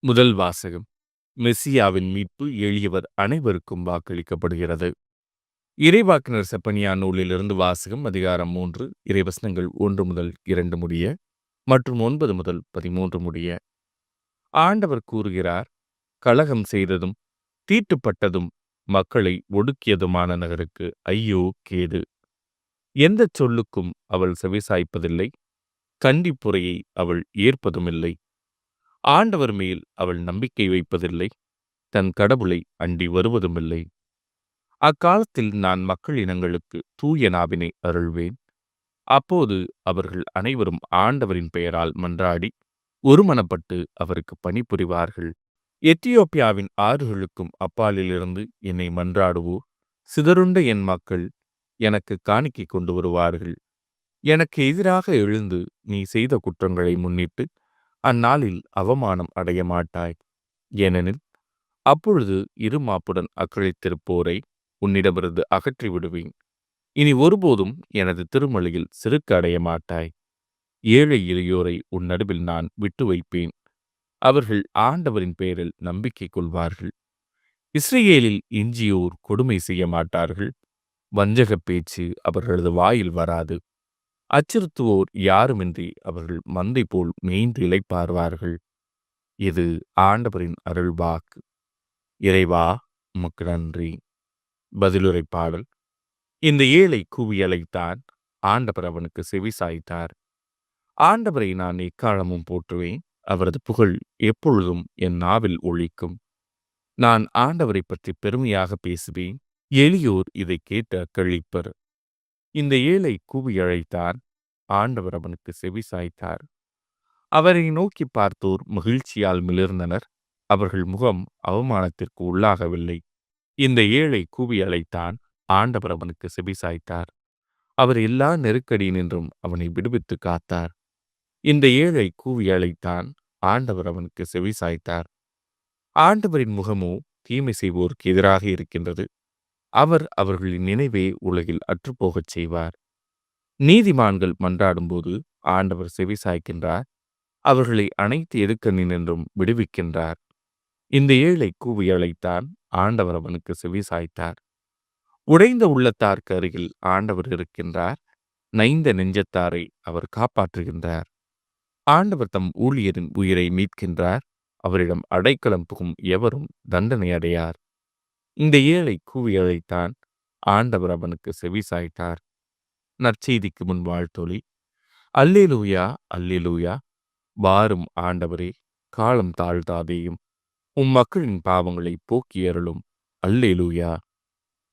முதல் வாசகம். மெசியாவின் மீட்பு எளியவர் அனைவருக்கும் வாக்களிக்கப்படுகிறது. இறைவாக்கினர் செப்பனியா நூலிலிருந்து வாசகம். அதிகாரம் 3, இறைவசனங்கள் 1 முதல் 2 முடிய மற்றும் 9 முதல் 13 முடிய. ஆண்டவர் கூறுகிறார், கலகம் செய்ததும் தீட்டுப்பட்டதும் மக்களை ஒடுக்கியதுமான நகருக்கு ஐயோ கேடு. எந்தச் சொல்லுக்கும் அவள் செவிசாய்ப்பதில்லை, கண்டிப்புரையை அவள் ஏற்பதுமில்லை. ஆண்டவர் மேல் அவள் நம்பிக்கை வைப்பதில்லை, தன் கடவுளை அண்டி வருவதுமில்லை. அக்காலத்தில் நான் மக்கள் இனங்களுக்கு தூய நாவினை அருள்வேன். அப்போது அவர்கள் அனைவரும் ஆண்டவரின் பெயரால் மன்றாடி ஒருமனப்பட்டு அவருக்கு பணிபுரிவார்கள். எத்தியோப்பியாவின் ஆறுகளுக்கும் அப்பாலிலிருந்து என்னை மன்றாடுவோர், சிதறுண்ட என் மக்கள் எனக்கு காணிக்கை கொண்டு வருவார்கள். எனக்கு எதிராக எழுந்து நீ செய்த குற்றங்களை முன்னிட்டு அந்நாளில் அவமானம் அடைய மாட்டாய். ஏனெனில் அப்பொழுது இருமாப்புடன் அக்களித்திருப்போரை உன்னிடமிருந்து அகற்றி விடுவேன். இனி ஒருபோதும் எனது திருமலையில் செருக்கு அடைய மாட்டாய். ஏழை எளியோரை உன் நடுவில் நான் விட்டு வைப்பேன். அவர்கள் ஆண்டவரின் பெயரில் நம்பிக்கை கொள்வார்கள். இஸ்ரேலில் எஞ்சியோர் கொடுமை செய்ய மாட்டார்கள். வஞ்சகப் பேச்சு அவர்களது வாயில் வராது. அச்சுறுத்துவோர் யாருமின்றி அவர்கள் மந்தை போல் மேய்ந்து இளைப்பார்வார்கள். இது ஆண்டவரின் அருள்வாக்கு. இறைவா, உமக்கு நன்றி. பதிலுரை பாடல். இந்த ஏழை கூவி அழைத்தான், ஆண்டவர் அவனுக்கு செவி சாய்த்தார். ஆண்டவரை நான் எக்காலமும் போற்றுவேன், அவரது புகழ் எப்பொழுதும் என் நாவில் ஒலிக்கும். நான் ஆண்டவரை பற்றி பெருமையாக பேசுவேன், எளியோர் இதை கேட்டு அக்களிப்பர். இந்த ஏழை கூவி அழைத்தான், ஆண்டவர் அவனுக்கு செவி சாய்த்தார். அவரை நோக்கி பார்த்தோர் மகிழ்ச்சியால் மிளிர்ந்தனர். அவர்கள் முகம் அவமானத்திற்கு உள்ளாகவில்லை. இந்த ஏழை கூவி அழைத்தான், ஆண்டவர் அவனுக்கு செவி சாய்த்தார். அவர் எல்லா நெருக்கடியினின்றும் அவனை விடுவித்து காத்தார். இந்த ஏழை கூவி அழைத்தான், ஆண்டவர் அவனுக்கு செவி சாய்த்தார். ஆண்டவரின் முகமோ தீமை செய்வோருக்கு எதிராக இருக்கின்றது. அவர் அவர்களின் நினைவே உலகில் அற்றுப்போகச் செய்வார். நீதிமான்கள் மன்றாடும்போது ஆண்டவர் செவி சாய்க்கின்றார். அவர்களை அனைத்து எதுக்கண்ணினின்றும் விடுவிக்கின்றார். இந்த ஏழை கூவி அழைத்தான், ஆண்டவர் அவனுக்கு செவி சாய்த்தார். உடைந்த உள்ளத்தார்க்கு அருகில் ஆண்டவர் இருக்கின்றார். நைந்த நெஞ்சத்தாரை அவர் காப்பாற்றுகின்றார். ஆண்டவர் தம் ஊழியரின் உயிரை மீட்கின்றார். அவரிடம் அடைக்கலம் புகும் எவரும் தண்டனை அடையார். இந்த ஏழை கூவி அழைத்தான், ஆண்டவர் அவனுக்கு செவி சாய்த்தார். நற்செய்திக்கு முன் வாழ்த்தொலி. அல்லேலூயா, அல்லேலூயா. வாரும் ஆண்டவரே, காலம் தாழ்த்தாதேயும். உம் மக்களின் பாவங்களை போக்கி அருளும். அல்லேலூயா.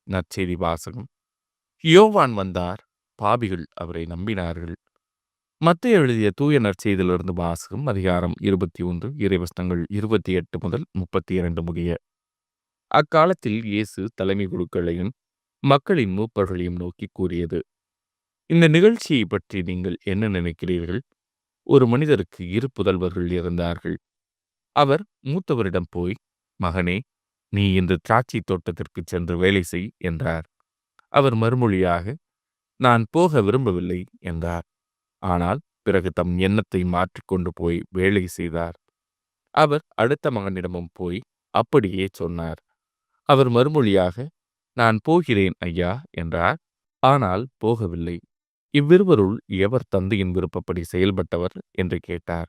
நற்செய்தி வாசகம். யோவான் வந்தார், பாவிகள் அவரை நம்பினார்கள். மத்தேயு எழுதிய தூய நற்செய்தியிலிருந்து வாசகம். அதிகாரம் 21, இறைவசனங்கள் 28 முதல் 32 முடிய. அக்காலத்தில் இயேசு தலைமை குருக்களையும் மக்களின் மூப்பர்களையும் நோக்கி கூறியது, இந்த நிகழ்ச்சியை பற்றி நீங்கள் என்ன நினைக்கிறீர்கள்? ஒரு மனிதருக்கு 2 புதல்வர்கள் இருந்தார்கள். அவர் மூத்தவரிடம் போய், மகனே, நீ இந்த திராட்சை தோட்டத்திற்கு சென்று வேலை செய் என்றார். அவர் மறுமொழியாக, நான் போக விரும்பவில்லை என்றார். ஆனால் பிறகு தம் எண்ணத்தை மாற்றிக்கொண்டு போய் வேலை செய்தார். அவர் அடுத்த மகனிடமும் போய் அப்படியே சொன்னார். அவர் மறுமொழியாக, நான் போகிறேன் ஐயா என்றார். ஆனால் போகவில்லை. இவ்விருவருள் எவர் தந்தையின் விருப்பப்படி செயல்பட்டவர் என்று கேட்டார்.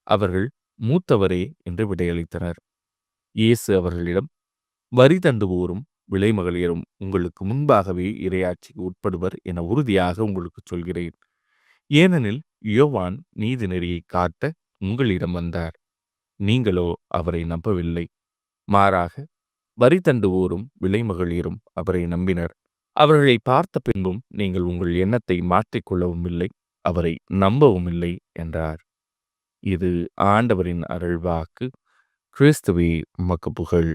அவர்கள் மூத்தவரே என்று விடையளித்தனர். இயேசு அவர்களிடம், வரி தண்டுவோரும் விலைமகளிரும் உங்களுக்கு முன்பாகவே இறையாட்சிக்கு உட்படுவர் என உறுதியாக உங்களுக்கு சொல்கிறேன். ஏனெனில் யோவான் நீதி நெறியை காட்ட உங்களிடம் வந்தார். நீங்களோ அவரை நம்பவில்லை. மாறாக வரி தண்டுவோரும் விலைமகளிரும் அவரை நம்பினர். அவர்களை பார்த்த பின்பும் நீங்கள் உங்கள் எண்ணத்தை மாற்றிக்கொள்ளவும் இல்லை, அவரை நம்பவும் இல்லை என்றார். இது ஆண்டவரின் அருள்வாக்கு. கிறிஸ்துவே, உமக்கு புகழ்.